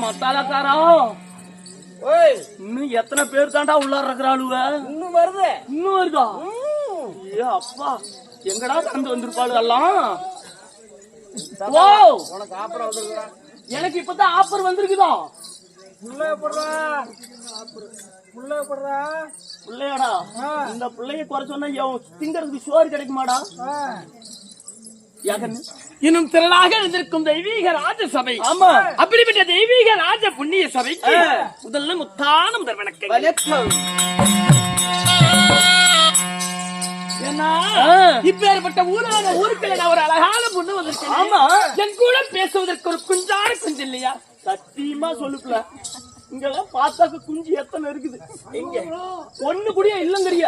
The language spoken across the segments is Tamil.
மத்தாலக்காரா இன்னும் எத்தனை பேர் தாண்டா உள்ளார இருக்கிறாளுவ? இன்னும் வருதா? ஏ அப்பா, எங்கடா கலந்து வந்திருப்பாளு எல்லாம்? உனக்கு ஆப்பர் வந்திருக்கா? எனக்கு இப்பதான் ஆப்பர் வந்திருக்குதா? பிள்ளையாடா, இந்த பிள்ளைய குறை சொன்னா திங்கறதுக்கு சோறு கிடைக்குமாடா? இன்னும் திரளாக இருந்திருக்கும் தெய்வீக ராஜ சபை. ஆமா, அப்படிப்பட்ட தெய்வீக ராஜ புண்ணிய சபைக்கு முதல்ல முத்தான முதல் வணக்கம். இப்பேற்பட்ட ஊரான ஊருக்குள்ள நான் ஒரு அழகான பொண்ணு வந்திருக்கேன். ஆமா, என் கூட பேசுவதற்கு ஒரு குஞ்சான குஞ்சு இல்லையா? சத்தியமா சொல்லுக்குல இங்கெல்லாம் பார்த்தாக்க குஞ்சு எத்தனை இருக்குது. எங்க ஒண்ணு கூடிய இல்லங்கறிய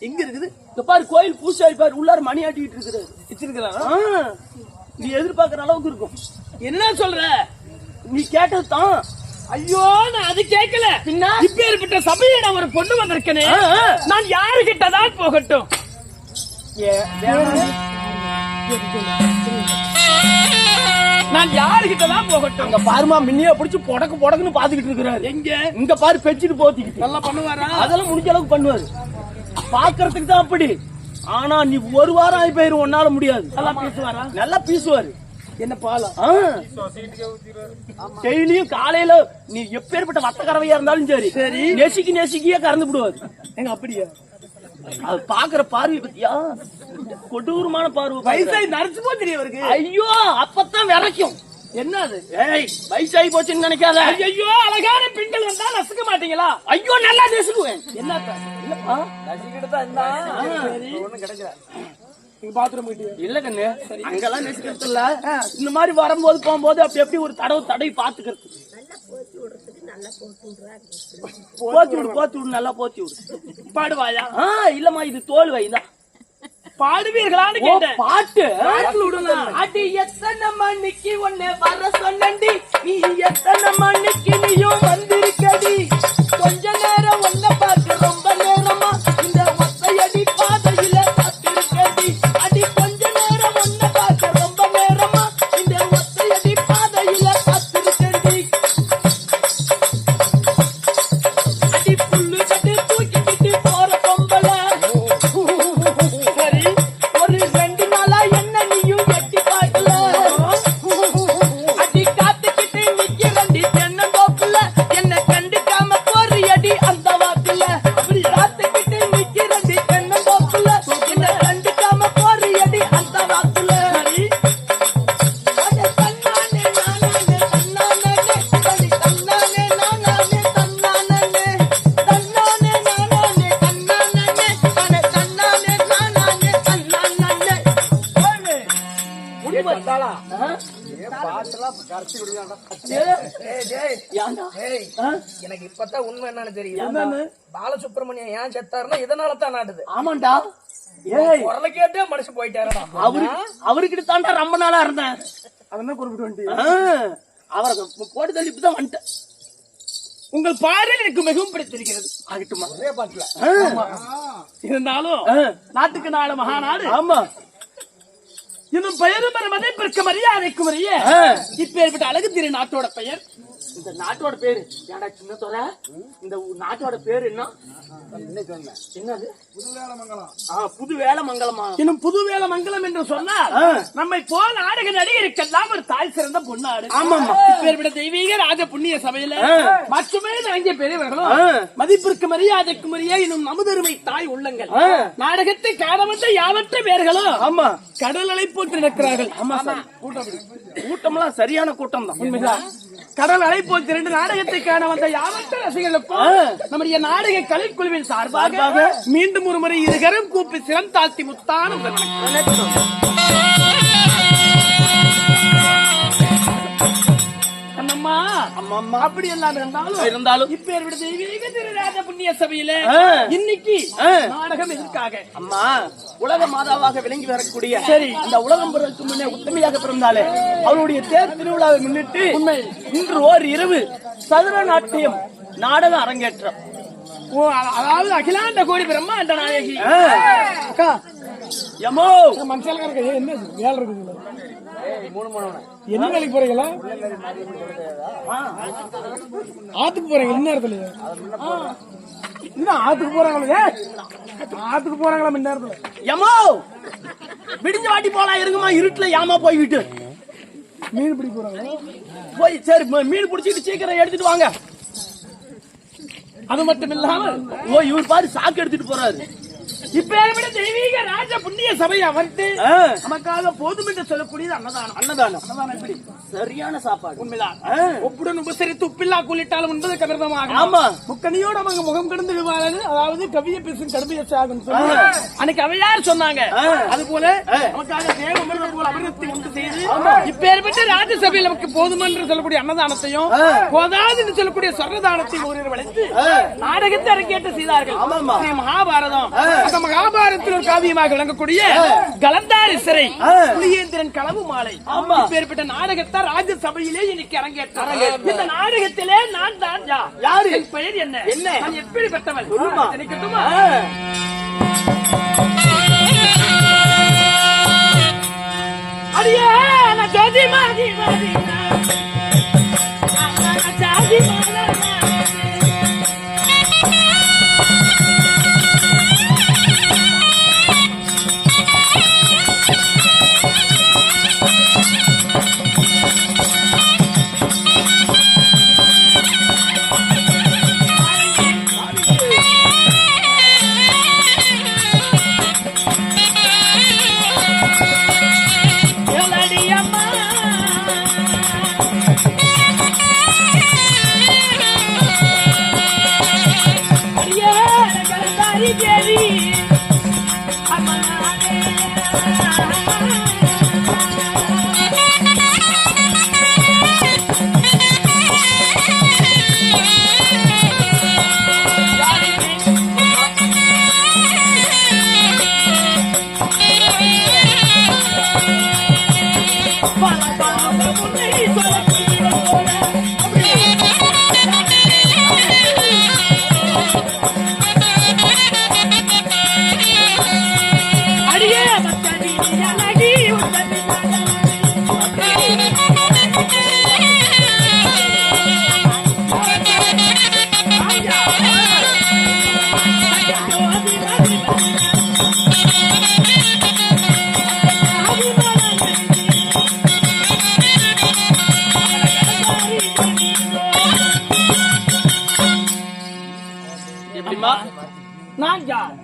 எங்க இருக்குது? இந்த பாரு கோயில் பூசாரி பாரு உள்ளார மணி ஆட்டிட்டு இருக்கிறாரு வச்சிருக்கிறாரா? நீ எதிர்பார்க்கிற அளவுக்கு இருக்கும். என்ன சொல்ற? நீ கேட்டதுதான். ஐயோ நான் அது கேட்கல. பின்ன இப்ப ஏற்பட்ட சபையை நான் ஒரு பொண்ணு வந்திருக்கேனே, நான் யாருகிட்டதான் போகட்டும்? நான் யாருகிட்டதான் போகட்டும்? அங்க பாருமா மின்னியா பிடிச்சு பொடக்கு பொடக்குன்னு பாத்துக்கிட்டு இருக்கிறாரு. எங்க இங்க பாரு பெச்சிட்டு போத்திக்கிட்டு நல்லா பண்ணுவாரா? அதெல்லாம் முடிஞ்ச அளவுக்கு பண்ணுவாரு. பாக்குறதுக்கு தான் அப்படி. ஆனா நீ ஒரு வாரம் ஆகி போயிரு, ஒன்னால முடியாது. நல்லா பேசுவாரா? நல்லா பேசுவாரு. என்ன பாலம் டெய்லியும் காலையில நீ எப்பேற்பட்ட வத்தக்கறவையா இருந்தாலும் சரி சரி நெசிக்கியே கறந்து விடுவாரு. எங்க அப்படியா? அது பாக்குற பார்வை பத்தியா கொடூரமான பார்வை. வயசாகி நரைச்சு போ தெரியும் அவருக்கு. ஐயோ அப்பதான் விரைக்கும். என்ன அது? ஏய் வயசாகி போச்சுன்னு நினைக்காத. ஐயோ அழகான பெண்கள் வந்தா நசுக்க மாட்டீங்களா? ஐயோ நல்லா நெசுக்குவேன். என்ன இல்லப்பா இல்ல கண்ணு அங்கெல்லாம் நெசுக்கிறது இல்ல. இந்த மாதிரி வரும்போது போகும்போது அப்படி எப்படி ஒரு தடவை பாத்துக்கிறது. போத்தி விடு நல்லா போத்தி விடு. பாடுவாயா? இல்லம்மா இது தோல் வைதான். பாடுவீர்களான்னு கேட்டேன். பாட்டு விடலாம். அடி எத்தனை மணிக்கு ஒன்னே வர சொன்னண்டி, நீ எத்தனை மணிக்கு நீயும் வந்திருக்கடி. கொஞ்ச நேரம் ஒன்ன பார்த்து ரொம்ப நேரமா இந்த ஒத்தையடி பாதையில காத்திருக்கடி. அடி கொஞ்ச நேரம் ஒன்ன பார்த்து ரொம்ப நேரமா இந்த ஒத்தையடி பாதையில காத்திருக்கடி. அடி புல்லு கட்டி தூக்கிக்கிட்டு போற பொம்பளை ஒரு 2 நாளா என்ன நீயும் எட்டி பாக்கல. அடி காத்துக்கிட்டு நிக்கிறண்டி தென்னந்தோப்புல, என்ன கண்டுக்காம போறியடி அந்த வாக்குல. அப்படி காத்துக்கிட்டு நிக்கிறண்டி தென்னந்தோப்புல, என்ன கண்டுக்காம போறியடி அந்த வாக்குல. அட தன்னானே நானானே தன்னானே தனி தன்னானே நானானே தன்னானே தன்னானே நானானே தன்னானே தன தன்னானே நானானே தன்னானே. முடிவத்தாளா? எனக்கு இப்பதான் உண்மை என்னன்னு தெரியும். பாலசுப்ரமணியம் ஏன் செத்தாருன்னா இதனால தான் நாடுது. ஆமாண்டா. ஏய் குரலை கேட்டே மனுஷன் போயிட்டாருடா. அவருக்கிட்ட தாண்டா ரொம்ப நாளா இருந்தேன். அதான் குறிப்பிட்டு வந்துட்டு அவரை போட்டு தள்ளி இப்பதான் வந்துட்டேன். உங்கள் பாடல் எனக்கு மிகவும் பிடித்திருக்கிறது. ஆகட்டுமா? ஒரே பாட்டுல இருந்தாலும் நாட்டுக்கு நாடு மகாநாடு. ஆமா இன்னும் பெயரும் மதிப்பிற்கு மரியாதைக்கும் இப்ப ஏற்பட்ட அழகு திரு நாட்டோட பெயர். இந்த நாட்டோட பேரு ஏடா சின்னத்தோட இந்த நாட்டோட பேரு என்ன? என்னது? புது வேலை மங்கலமா? இன்னும் புது வேலை மங்கலம் என்று சொன்னால் நம்மை போல நாடக நடிகருக்கெல்லாம் ஒரு தாய் சிறந்த பொன்னாடு. ஆமா இப்ப ஏற்பட்ட தெய்வீக ராஜ புண்ணிய சபையில மட்டுமே அங்கே பெரியவர்களும் மதிப்பிற்கு மரியாதைக்கும் இன்னும் நமதருமை தாய் உள்ளங்கள் நாடகத்தை காண வந்த யாவற்ற பேர்களும் ஆமா கடல் அலை போட்டு நடக்கிறார்கள். ஆமா கூட்டம்லாம் சரியான கூட்டம் தான். உண்மைதான். கடல் அலை போல் 2 நாடகத்தை காண வந்த யாவற்ற ரசிகர்களுக்கும் நம்முடைய நாடக கலைக்குழுவின் சார்பாக மீண்டும் ஒரு முறை இருகரம் கூப்பி சிரம் தாழ்த்தி முத்தான அம்மா அப்படி எல்லாம் இருந்தாலும் இப்பேர் தெய்வீக திருராஜ புண்ணிய சபையில இன்னைக்கு நாடகம் எதற்காக? அம்மா உலக மாதாவாக விளங்கி வரக்கூடிய சரி அந்த உலகம் பிறகு முன்னே உத்தமையாக பிறந்தாலே அவருடைய தேர் திருவிழாவை முன்னிட்டு உண்மை இன்று ஓர் இரவு சதுர நாட்டியம் நாடகம் அரங்கேற்றம். அதாவது அகிலாண்ட கோடி பிரம்மாண்ட நாயகி யமோ மனுஷன் என்ன வேலை இருக்குது? என்ன வேலைக்கு போறீங்களா? ஆத்துக்கு போறீங்க இந்நேரத்துல? ஆத்துக்கு போறாங்களே ஆத்துக்கு போறாங்களா இந்நேரத்துல? யமோ விடிஞ்ச வாட்டி போலாம் இருங்கம்மா. இருட்டுல ஏமா போய்கிட்டு மீன் பிடிக்க போறாங்களா? போய் சரி மீன் பிடிச்சிட்டு சீக்கிரம் எடுத்துட்டு வாங்க. அது மட்டும் இல்லாம இவர் பாரு சாக்கு எடுத்துட்டு போறாரு. இப்பேற்பட்ட தெய்வீக ராஜ புண்ணிய சபை அமர்த்து நமக்காக போதும் என்று சொல்லக்கூடியது அன்னதானம். அன்னதானம் எப்படி? சரியான சாப்பாடு. உண்மைதான். ஒப்புடன் உபசரித்து உப்பில்லா கூலிட்டாலும் என்பது கவிர்தமாகும். ஆமா, முக்கணியோட அவங்க முகம் கிடந்து விவாதது, அதாவது கவிய பேசும் கடுமையாகும். அன்னைக்கு அவையார் சொன்னாங்க. அது போல நமக்காக தேவ அமிர்தம் போல அமிர்தத்தை உண்டு செய்து இப்பேற்பட்ட ராஜசபையில் நமக்கு போதும் என்று சொல்லக்கூடிய அன்னதானத்தையும் போதாது என்று சொல்லக்கூடிய சொர்ணதானத்தையும் ஒரு வளைத்து நாடகத்தை அரங்கேற்ற செய்தார்கள். ஸ்ரீ மகாபாரதம். அந்த மகாபாரதத்தில் ஒரு காவியமாக விளங்கக்கூடிய கலந்தாரி சிறை புலியேந்திரன் களவு மாலை இப்பேற்பட்ட நாடகத்தை ராஜசபையிலே இன்னைக்கு அரங்கேற்ற. இந்த நாடகத்திலே நான் தான் யாரு, என் பெயர் என்ன, நான் எப்படிப்பட்டவன் நினைக்கட்டுமா? அடியே ஜோதி மாதி மாதி ஜாதி மாலா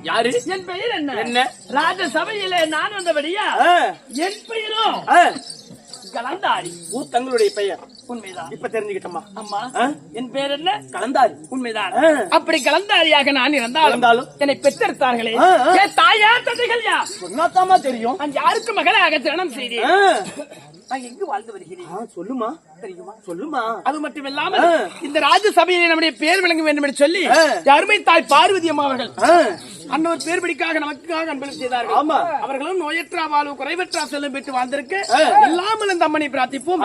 யாரு, என் பெயர் என்ன, ராஜசபையிலே நான் வந்தபடியா என் பெயரும் கலந்தாரி. தங்களுடைய பெயர் உண்மைதான். இப்ப தெரிஞ்சுக்கிட்டோமா? அம்மா, என் பேர் என்ன? கலந்தாரி. உண்மைதான். அப்படி கலந்தாரியாக நான் இருந்தாலும் என்னை பெற்றெடுத்தார்களே தாயா தந்தைகள் யார் சொன்னாத்தாமா தெரியும். நான் யாருக்கு மகளாக திருமணம் செய்தேன். நான் எங்கு வாழ்ந்து வருகிறேன் சொல்லுமா, தெரியுமா? சொல்லுமா. அது மட்டும் இல்லாமல் இந்த ராஜசபையிலே நம்முடைய பேர் விளங்க வேண்டும் என்று சொல்லி அருமை தாய் பார்வதி அம்மா அவர்கள் அன்னொரு பேர் படிக்காக நமக்காக அன்பளிப்பு செய்தார்கள். ஆமா, அவர்களும் நோயற்றா வாழ்வு குறைவற்றா செல்லும் பெற்று வாழ்ந்திருக்க எல்லாம் இந்த அம்மனை பிரார்த்திப்போம்.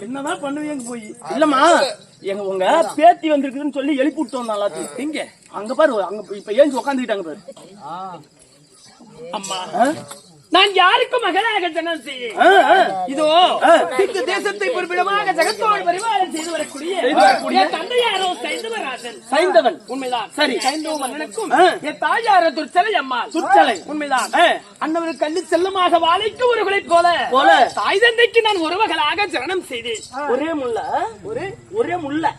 என்னதான் பண்ணுவீங்க போய் இல்லம்மா எங்க உங்க பேத்தி வந்திருக்குதுன்னு சொல்லி எழுப்பி விட்டோம் எல்லாத்தையும். எங்க அங்க பாரு, அங்க இப்ப ஏஞ்சி உக்காந்துக்கிட்டாங்க பாரு. அம்மா நான் யாருக்கும் மகனாக ஜனம் செய்ய இதோ திக்கு தேசத்தை பொறுப்பிடமாக ஜகத்தோடு பரிமாறம் செய்து வரக்கூடிய என் தந்தையாரோ சைந்தவராஜன். சைந்தவன் உண்மைதான். சரி. சைந்தவ மன்னனுக்கும் என் தாயாரோ துர்ச்சலை அம்மா. துர்ச்சலை உண்மைதான். அன்னவர் கண்ணு செல்லமாக வாழைக்கு ஒருகளை போல தாய் தந்தைக்கு நான் ஒரு மகளாக ஜனனம் செய்தேன். ஒரே முல்ல ஒரே முல்ல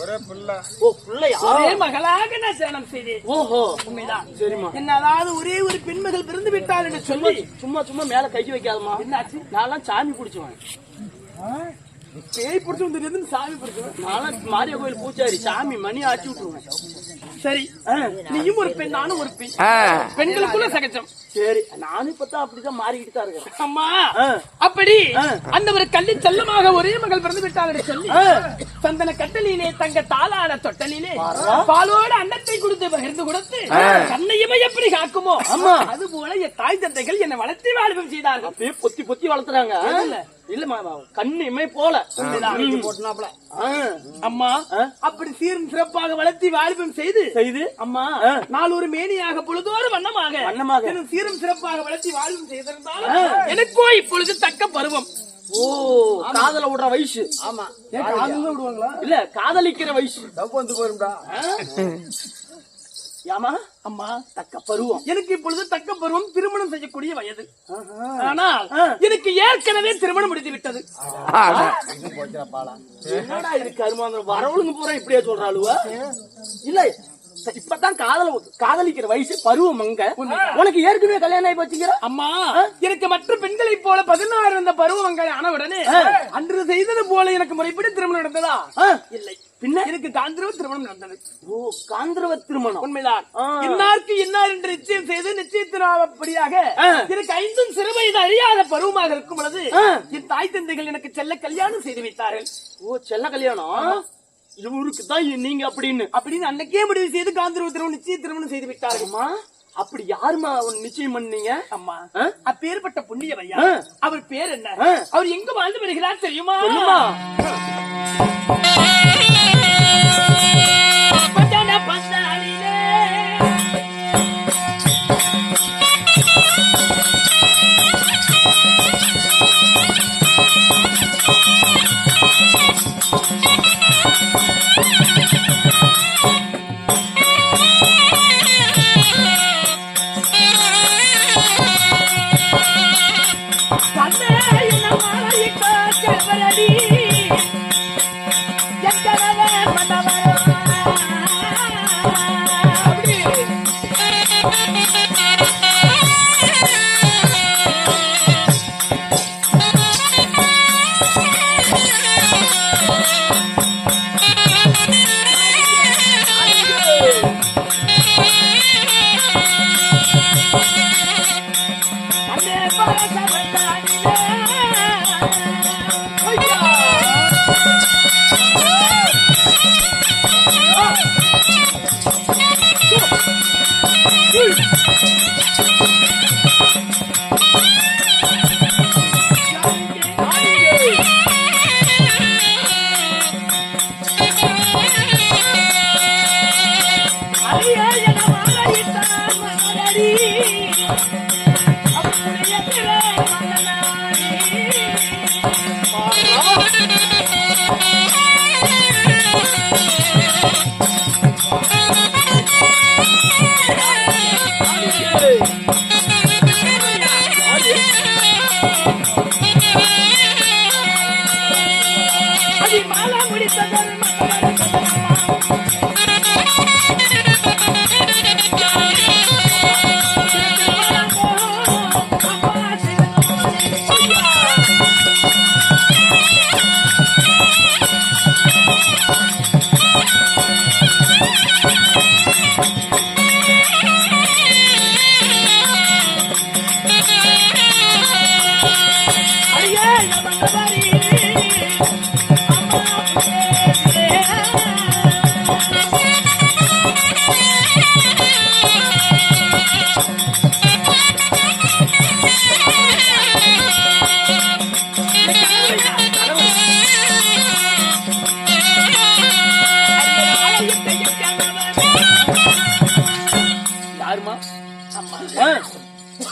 ஒரே புள்ள. ஓ புள்ளையா? ஒரே மகளாக நான் ஜனனம் செய்தேன். ஓஹோ உண்மைதான். சரிம்மா. என்ன அதாவது ஒரே ஒரு பெண்மகள் பிறந்து விட்டாள் என்று சொல்லி சும்மா மேல கை வைக்காதமா. என்னாச்சு? நான்லாம் சாமி பிடிச்சுவேன். பேய் பிடிச்சு வந்து சாமி பிடிச்சுவேன். நான்லாம் மாரியா கோயில் பூச்சாரி சாமி மணி ஆட்டி விட்டுருவேன். சரி நீயும் ஒரு பெண் நானும் ஒரு பெண். பெண்களுக்குள்ள சகஜம். சரி நானும் இப்பதான் அப்படிதான் மாறிக்கிட்டு தான் இருக்கேன். அம்மா அப்படி அந்த ஒரு கள்ளி செல்லமாக ஒரே மகள் பிறந்து விட்டாள் என்று சொல்லி சந்தன கட்டலிலே தங்க தாளான தொட்டலிலே பாலோட அன்னத்தை கொடுத்து பகிர்ந்து கொடுத்து கண்ணையுமே எப்படி காக்குமோ அது போல என் தாய் தந்தைகள் என்னை வளர்த்தி வாழ்வும் செய்தார்கள். அப்படியே பொத்தி பொத்தி வளர்த்துறாங்க. இல்ல கண்ணு இமை போல போட்டுனாப்ல. அம்மா அப்படி சீரும் சிறப்பாக வளர்த்தி வாழ்வும் செய்து அம்மா நாள் ஒரு மேனியாக பொழுதோறு வண்ணமாக சீரும் சிறப்பாக வளர்த்தி வாழ்வும் செய்திருந்தாலும் எனக்கோ இப்பொழுது தக்க பருவம். ஓ காதல விடுற வயசு. ஆமா காதல விடுவாங்களா? இல்ல காதலிக்கிற வயசு. வந்து போயிருந்தா ஏமா அம்மா தக்க பருவம். எனக்கு இப்பொழுது தக்க பருவம் திருமணம் செய்யக்கூடிய வயது. ஆனால் எனக்கு ஏற்கனவே திருமணம் முடித்து விட்டது. என்னடா இது கருமாந்திரம் வரவளுங்க பூரா இப்படியே சொல்றாளுவ. இல்ல இப்பதான் காதலிக்கிற வயசு பருவம். அங்க உனக்கு ஏற்கனவே கல்யாணம் ஆகி போச்சுக்கிற. அம்மா எனக்கு மற்ற பெண்களை போல 16 இருந்த பருவங்கள் ஆன உடனே அன்று செய்தது போல எனக்கு முறைப்படி திருமணம் நடந்ததா? இல்லை. பின்ன எனக்கு காந்திரவ திருமணம் நடந்தது. ஓ காந்திரவ திருமணம். உண்மைதான். இன்னாருக்கு இன்னார் என்று நிச்சயம் செய்து நிச்சயத்தினாபடியாக எனக்கு 5 சிறு வயது அழியாத பருவமாக இருக்கும் பொழுது என் தாய் தந்தைகள் எனக்கு செல்ல கல்யாணம் செய்து வைத்தார்கள். ஓ செல்ல கல்யாணம் இவருக்கு தான் நீங்க அப்படின்னு அன்னைக்கே முடிவு செய்து காந்திரவ திருமணம் நிச்சய திருமணம் செய்து விட்டார்கள். அப்படி யாருமா நிச்சயம் பண்ணீங்க? அம்மா அப்பேற்பட்ட புண்ணியவையா. அவர் பேர் என்ன? அவர் எங்க வாழ்ந்து வருகிறார் தெரியுமா?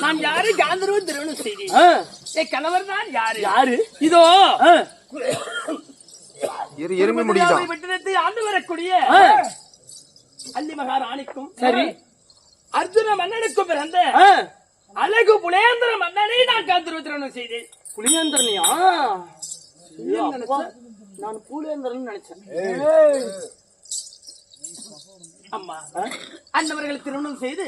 நான் யாரு காந்தர்வ திருமணம் செய்தேன். ஆ, என் கணவர் தான் யாரு? யாரு? இதோ ஆ, எருமை முடிக்கிட்டோம். விட்டத்தை ஆண்டு வரக்கூடிய ஆ, அல்லி மகாராணிக்கும் சரி. அர்ஜுன மன்னனுக்கும் பிறந்த ஆ, அழகு புலேந்திர மன்னனை நான் காந்தர்வ திருமணம் செய்தேன். புளியேந்திரனியா? ஐயோ, அப்பா, நான் பூலேந்திரன் நினைச்சேன். அம்மா அன்னவர்களை திருமணம் செய்து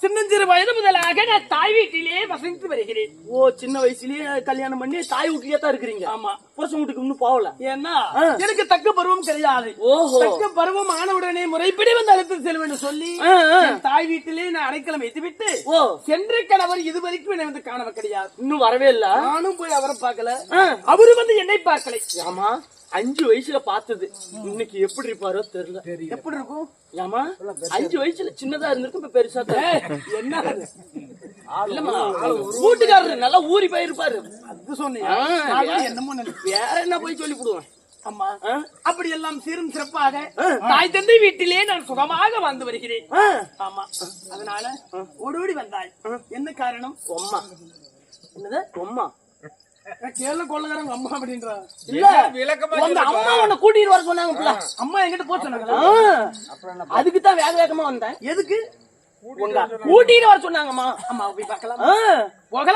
சின்னஞ்சிறு வயது முதலாக நான் தாய் வீட்டிலே வசித்து வருகிறேன். ஓ, சின்ன வயசுலயே கல்யாணம் பண்ணி தாய் வீட்லயே தான் இருக்கிறீங்க. ஆமா, புருஷன் வீட்டுக்கு இன்னும் போகல. ஏன்னா எனக்கு தக்க பருவம் கிடையாது. ஓஹோ. தக்க பருவம் ஆனவுடனே முறைப்படி வந்து அழைத்து செல்வேன் என்று சொல்லி ஆ, ஆ. என் தாய் வீட்டிலே நான் அடைக்கலம் வைத்துவிட்டு ஓ, சென்ற கணவர் இதுவரைக்கும் என்னை வந்து காணவ கிடையாது. இன்னும் வரவே இல்ல. நானும் போய் அவரை பார்க்கல, ஆ. அவரு வந்து என்னை பார்க்கல. ஆமா, 5 வயசுல பார்த்தது. இன்னைக்கு எப்படி இருப்பாரோ தெரியல. எப்படி இருக்கும்? ஏமா 5 வயசுல சின்னதா இருந்திருக்கு, இப்ப பெருசா தான். என்ன அது? இல்லம்மா, வீட்டுக்காரரு நல்லா ஊறி போயிருப்பாரு. அது சொன்னியா? ஆ, நான் கூட என்னமோ நினைச்சேன். வேற என்ன போய் சொல்லி போடுவேன். அம்மா ஆ? அப்படி எல்லாம் சீரும் சிறப்பாக தாய் தந்தை வீட்டிலே நான் சுகமாக வாழ்ந்து வருகிறேன். ஆ, ஆமா, அதனால ஓடோடி வந்தாய். என்ன காரணம்? அம்மா. என்னது அம்மா? கேரள கொள்ளக்காரங்க அம்மா அப்படின்ற இல்ல, விளக்கமா உங்க அம்மா உன்னை கூட்டிட்டு வர சொன்னாங்க புள்ள. அம்மா என்கிட்ட போக சொன்னாங்களா? அதுக்கு தான் வேக வேகமா வந்தேன். எதுக்கு? உங்க கூட்டிட்டு வர சொன்னாங்கம்மா. அம்மா போய் பார்க்கலாம். ஆ. போகலாம்.